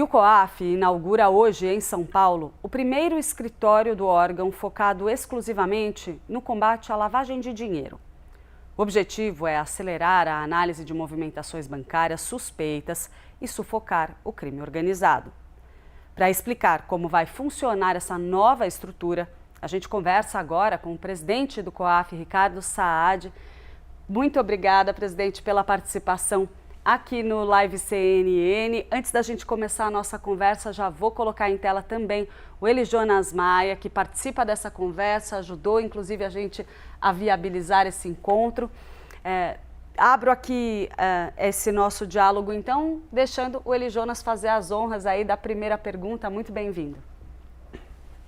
E o COAF inaugura hoje, em São Paulo, o primeiro escritório do órgão focado exclusivamente no combate à lavagem de dinheiro. O objetivo é acelerar a análise de movimentações bancárias suspeitas e sufocar o crime organizado. Para explicar como vai funcionar essa nova estrutura, a gente conversa agora com o presidente do COAF, Ricardo Saad. Muito obrigada, presidente, pela participação aqui no Live CNN. Antes da gente começar a nossa conversa, já vou colocar em tela também o Elijonas Maia, que participa dessa conversa, ajudou inclusive a gente a viabilizar esse encontro. Abro aqui esse nosso diálogo, então, deixando o Elijonas fazer as honras aí da primeira pergunta. Muito bem-vindo.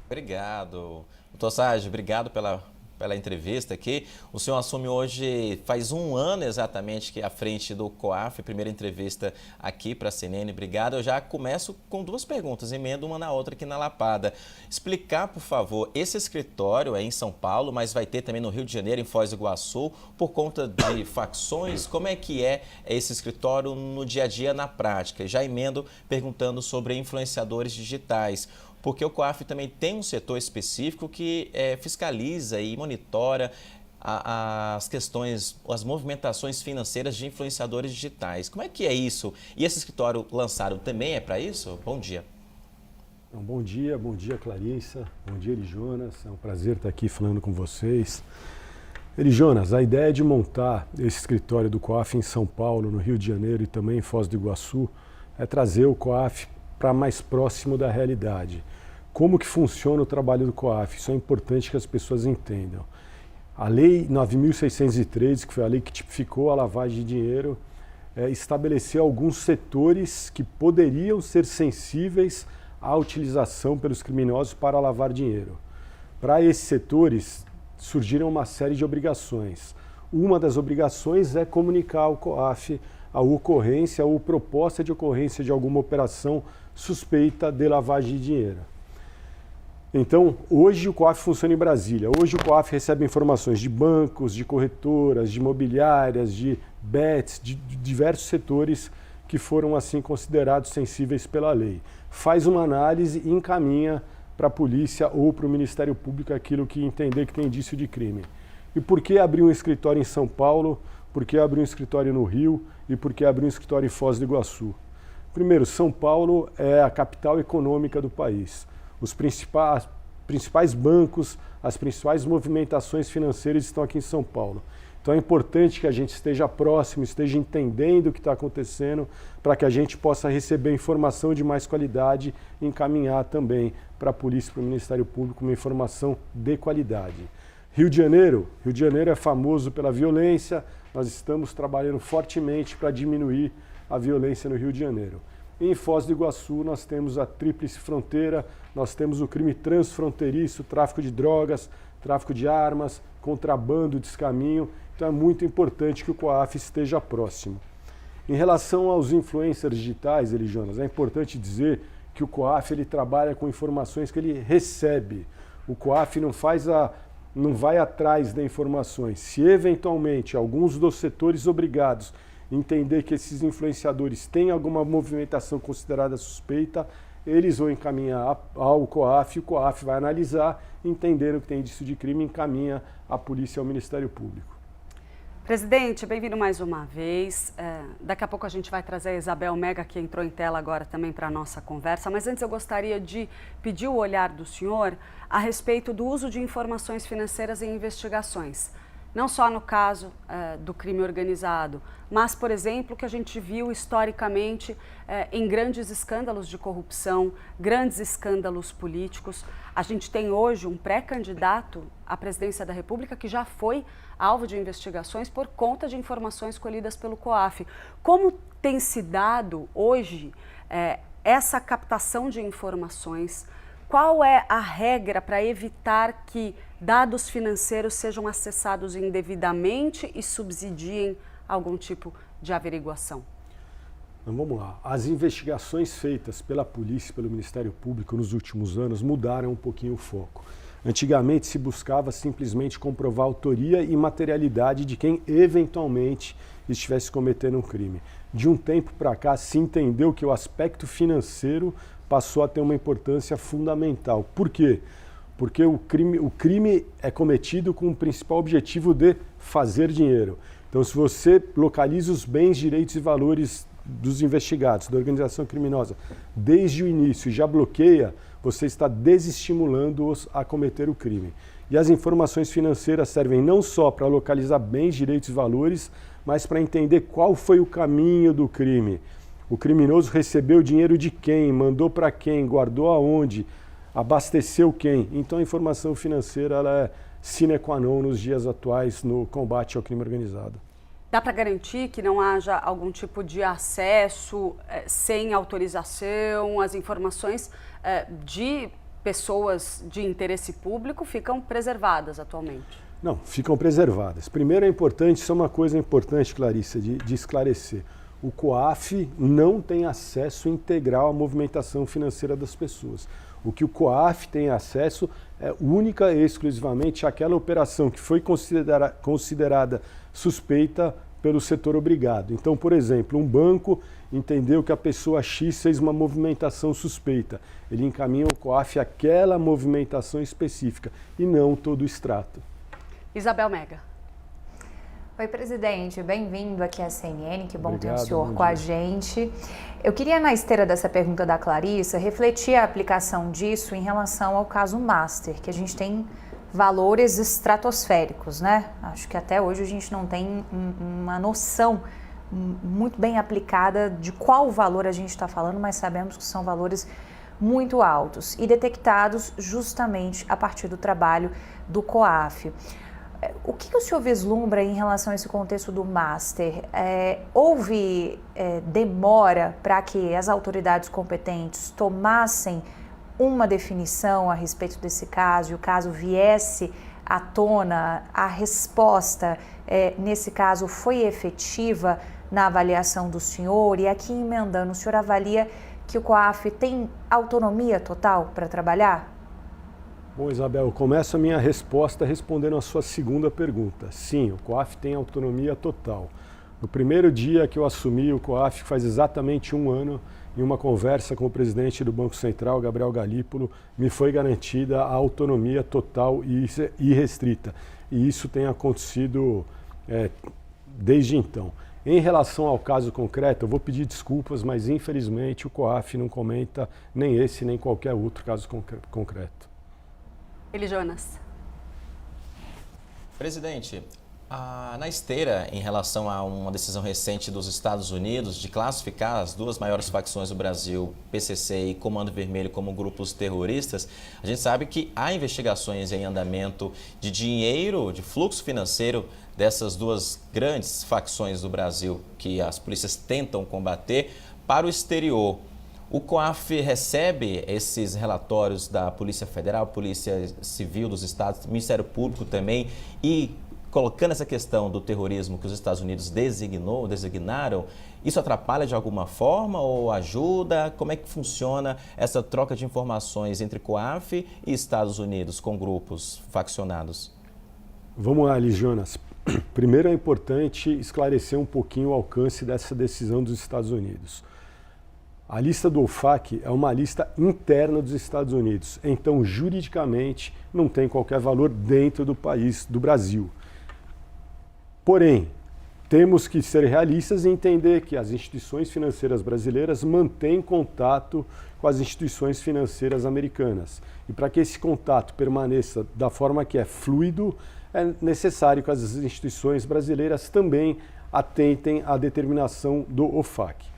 Obrigado. Doutor Saad, obrigado pela entrevista aqui. O senhor assume hoje, faz um ano exatamente, que é à frente do COAF, primeira entrevista aqui para a CNN. Obrigado. Eu já começo com duas perguntas, emendo uma na outra aqui na lapada. Explicar, por favor, esse escritório é em São Paulo, mas vai ter também no Rio de Janeiro, em Foz do Iguaçu, por conta de facções. Como é que é esse escritório no dia a dia, na prática? Já emendo perguntando sobre influenciadores digitais, porque o COAF também tem um setor específico que fiscaliza e monitora as questões, as movimentações financeiras de influenciadores digitais. Como é que é isso? E esse escritório lançado também é para isso? Bom dia. Bom dia Clarissa, bom dia Elijonas, é um prazer estar aqui falando com vocês. Elijonas, a ideia de montar esse escritório do COAF em São Paulo, no Rio de Janeiro e também em Foz do Iguaçu é trazer o COAF para mais próximo da realidade. Como que funciona o trabalho do COAF? Isso é importante que as pessoas entendam. A Lei 9.603, que foi a lei que tipificou a lavagem de dinheiro, estabeleceu alguns setores que poderiam ser sensíveis à utilização pelos criminosos para lavar dinheiro. Para esses setores, surgiram uma série de obrigações. Uma das obrigações é comunicar ao COAF a ocorrência ou proposta de ocorrência de alguma operação suspeita de lavagem de dinheiro. Então, hoje o COAF funciona em Brasília. Hoje o COAF recebe informações de bancos, de corretoras, de imobiliárias, de bets, de diversos setores que foram assim considerados sensíveis pela lei. Faz uma análise e encaminha para a polícia ou para o Ministério Público aquilo que entender que tem indício de crime. E por que abrir um escritório em São Paulo? Por que abrir um escritório no Rio? E por que abrir um escritório em Foz do Iguaçu? Primeiro, São Paulo é a capital econômica do país. Os principais bancos, as principais movimentações financeiras estão aqui em São Paulo. Então é importante que a gente esteja próximo, esteja entendendo o que está acontecendo, para que a gente possa receber informação de mais qualidade e encaminhar também para a polícia e para o Ministério Público uma informação de qualidade. Rio de Janeiro é famoso pela violência. Nós estamos trabalhando fortemente para diminuir a violência no Rio de Janeiro. Em Foz do Iguaçu nós temos a tríplice fronteira, nós temos o crime transfronteiriço, tráfico de drogas, tráfico de armas, contrabando, descaminho. Então é muito importante que o COAF esteja próximo. Em relação aos influencers digitais, Elijonas, é importante dizer que o COAF ele trabalha com informações que ele recebe. O COAF não vai atrás de informações. Se eventualmente alguns dos setores obrigados entender que esses influenciadores têm alguma movimentação considerada suspeita, eles vão encaminhar ao COAF, o COAF vai analisar, entendendo que tem indício de crime, encaminha a polícia ao Ministério Público. Presidente, bem-vindo mais uma vez. Daqui a pouco a gente vai trazer a Isabel Mega, que entrou em tela agora também para a nossa conversa, mas antes eu gostaria de pedir o olhar do senhor a respeito do uso de informações financeiras em investigações. Não só no caso do crime organizado, mas, por exemplo, que a gente viu historicamente em grandes escândalos de corrupção, grandes escândalos políticos. A gente tem hoje um pré-candidato à presidência da República que já foi alvo de investigações por conta de informações colhidas pelo COAF. Como tem se dado hoje essa captação de informações? Qual é a regra para evitar que dados financeiros sejam acessados indevidamente e subsidiem algum tipo de averiguação? Então, vamos lá. As investigações feitas pela polícia e pelo Ministério Público nos últimos anos mudaram um pouquinho o foco. Antigamente se buscava simplesmente comprovar a autoria e materialidade de quem eventualmente estivesse cometendo um crime. de um tempo para cá se entendeu que o aspecto financeiro passou a ter uma importância fundamental. Por quê? Porque o crime é cometido com o principal objetivo de fazer dinheiro. Então, se você localiza os bens, direitos e valores dos investigados, da organização criminosa, desde o início e já bloqueia, você está desestimulando-os a cometer o crime. E as informações financeiras servem não só para localizar bens, direitos e valores, mas para entender qual foi o caminho do crime. O criminoso recebeu dinheiro de quem, mandou para quem, guardou aonde, abasteceu quem. Então a informação financeira ela é sine qua non nos dias atuais no combate ao crime organizado. Dá para garantir que não haja algum tipo de acesso sem autorização? As informações de pessoas de interesse público ficam preservadas atualmente? Não, ficam preservadas. Primeiro é importante, isso é uma coisa importante, Clarissa, de esclarecer. O COAF não tem acesso integral à movimentação financeira das pessoas. O que o COAF tem acesso é única e exclusivamente àquela operação que foi considerada suspeita pelo setor obrigado. Então, por exemplo, um banco entendeu que a pessoa X fez uma movimentação suspeita. Ele encaminha ao COAF aquela movimentação específica e não todo o extrato. Isabel Mega. Oi, presidente. Bem-vindo aqui à CNN. Que bom Obrigado, ter o senhor bom com a dia. gente. Eu queria, na esteira dessa pergunta da Clarissa, refletir a aplicação disso em relação ao caso Master, que a gente tem valores estratosféricos, né? Acho que até hoje a gente não tem uma noção muito bem aplicada de qual valor a gente está falando, mas sabemos que são valores muito altos e detectados justamente a partir do trabalho do COAF. O que o senhor vislumbra em relação a esse contexto do Master? Houve demora para que as autoridades competentes tomassem uma definição a respeito desse caso e o caso viesse à tona? A resposta, nesse caso, foi efetiva na avaliação do senhor? E aqui emendando, o senhor avalia que o COAF tem autonomia total para trabalhar? Bom, Isabel, eu começo a minha resposta respondendo a sua segunda pergunta. Sim, o COAF tem autonomia total. No primeiro dia que eu assumi o COAF, faz exatamente um ano, em uma conversa com o presidente do Banco Central, Gabriel Galípolo, me foi garantida a autonomia total e irrestrita. E isso tem acontecido desde então. Em relação ao caso concreto, eu vou pedir desculpas, mas infelizmente o COAF não comenta nem esse nem qualquer outro caso concreto. Eli Jonas. Presidente, na esteira em relação a uma decisão recente dos Estados Unidos de classificar as duas maiores facções do Brasil, PCC e Comando Vermelho, como grupos terroristas, a gente sabe que há investigações em andamento de dinheiro, de fluxo financeiro dessas duas grandes facções do Brasil que as polícias tentam combater para o exterior. O COAF recebe esses relatórios da Polícia Federal, Polícia Civil dos Estados, Ministério Público também, e colocando essa questão do terrorismo que os Estados Unidos designaram, isso atrapalha de alguma forma ou ajuda? Como é que funciona essa troca de informações entre COAF e Estados Unidos com grupos faccionados? Vamos lá, Eli Jonas. Primeiro é importante esclarecer um pouquinho o alcance dessa decisão dos Estados Unidos. A lista do OFAC é uma lista interna dos Estados Unidos, então juridicamente não tem qualquer valor dentro do país, do Brasil. Porém, temos que ser realistas e entender que as instituições financeiras brasileiras mantêm contato com as instituições financeiras americanas. E para que esse contato permaneça da forma que é fluido, é necessário que as instituições brasileiras também atentem à determinação do OFAC.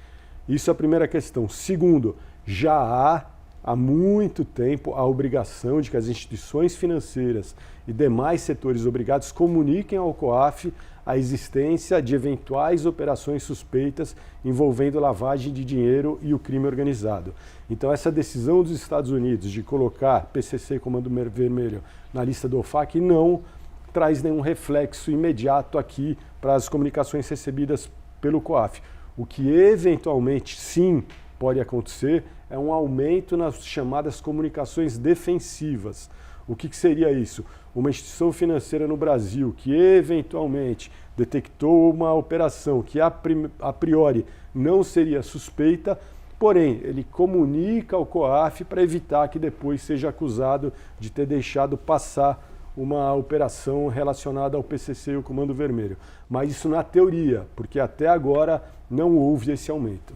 Isso é a primeira questão. Segundo, já há muito tempo a obrigação de que as instituições financeiras e demais setores obrigados comuniquem ao COAF a existência de eventuais operações suspeitas envolvendo lavagem de dinheiro e o crime organizado. Então essa decisão dos Estados Unidos de colocar PCC e Comando Vermelho na lista do OFAC não traz nenhum reflexo imediato aqui para as comunicações recebidas pelo COAF. O que eventualmente sim pode acontecer é um aumento nas chamadas comunicações defensivas, O que seria isso? Uma instituição financeira no Brasil que eventualmente detectou uma operação que a priori não seria suspeita, porém ele comunica ao COAF para evitar que depois seja acusado de ter deixado passar uma operação relacionada ao PCC e o Comando Vermelho. Mas isso na teoria, porque até agora não houve esse aumento.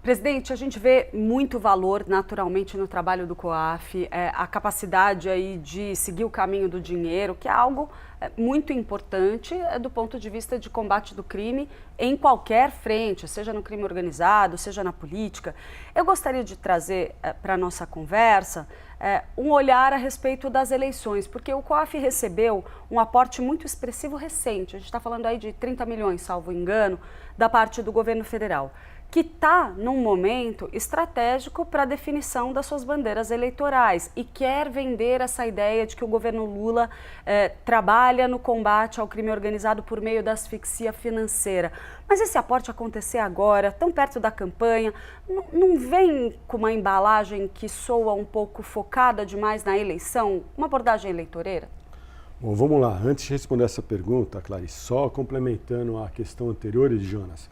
Presidente, a gente vê muito valor naturalmente no trabalho do COAF, a capacidade aí de seguir o caminho do dinheiro, que é algo muito importante do ponto de vista de combate do crime em qualquer frente, seja no crime organizado, seja na política. Eu gostaria de trazer para a nossa conversa um olhar a respeito das eleições, porque o COAF recebeu um aporte muito expressivo recente, a gente está falando aí de 30 milhões, salvo engano, da parte do governo federal, que está num momento estratégico para a definição das suas bandeiras eleitorais e quer vender essa ideia de que o governo Lula trabalha no combate ao crime organizado por meio da asfixia financeira. Mas esse aporte acontecer agora, tão perto da campanha, não vem com uma embalagem que soa um pouco focada demais na eleição, uma abordagem eleitoreira? Bom, vamos lá. Antes de responder essa pergunta, Clarice, só complementando a questão anterior de Jonas,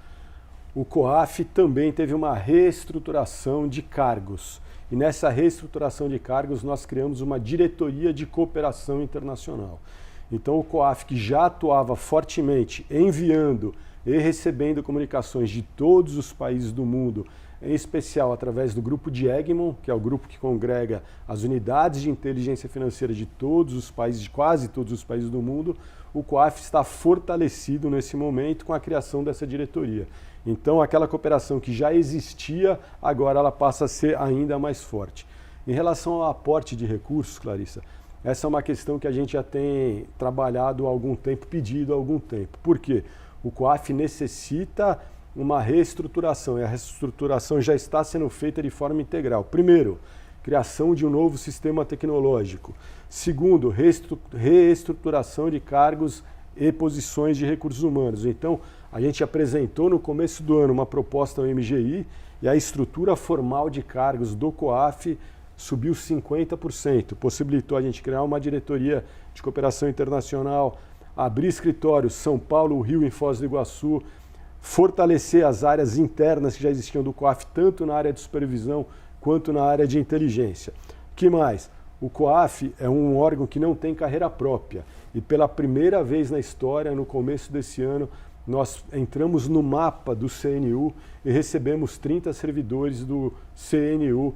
o COAF também teve uma reestruturação de cargos. E nessa reestruturação de cargos nós criamos uma diretoria de cooperação internacional. Então o COAF, que já atuava fortemente enviando e recebendo comunicações de todos os países do mundo, em especial através do grupo de Egmont, que é o grupo que congrega as unidades de inteligência financeira de todos os países, de quase todos os países do mundo, o COAF está fortalecido nesse momento com a criação dessa diretoria. Então, aquela cooperação que já existia, agora ela passa a ser ainda mais forte. Em relação ao aporte de recursos, Clarissa, essa é uma questão que a gente já tem trabalhado há algum tempo, pedido há algum tempo. Por quê? O COAF necessita uma reestruturação, e a reestruturação já está sendo feita de forma integral. Primeiro, criação de um novo sistema tecnológico. Segundo, reestruturação de cargos e posições de recursos humanos. Então, a gente apresentou no começo do ano uma proposta ao MGI e a estrutura formal de cargos do COAF subiu 50%, possibilitou a gente criar uma diretoria de cooperação internacional, abrir escritórios São Paulo, Rio e Foz do Iguaçu, fortalecer as áreas internas que já existiam do COAF, tanto na área de supervisão quanto na área de inteligência. O que mais? O COAF é um órgão que não tem carreira própria e pela primeira vez na história, no começo desse ano, nós entramos no mapa do CNU e recebemos 30 servidores do CNU,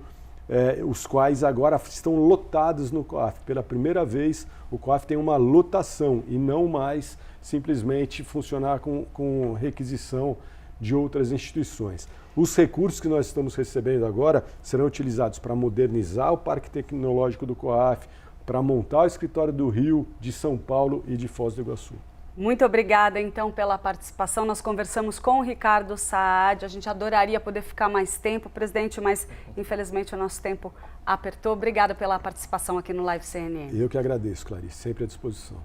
os quais agora estão lotados no COAF. Pela primeira vez, o COAF tem uma lotação e não mais simplesmente funcionar com requisição de outras instituições. Os recursos que nós estamos recebendo agora serão utilizados para modernizar o parque tecnológico do COAF, para montar o escritório do Rio, de São Paulo e de Foz do Iguaçu. Muito obrigada, então, pela participação. Nós conversamos com o Ricardo Saad. A gente adoraria poder ficar mais tempo, presidente, mas infelizmente o nosso tempo apertou. Obrigada pela participação aqui no Live CNN. Eu que agradeço, Clarice, sempre à disposição.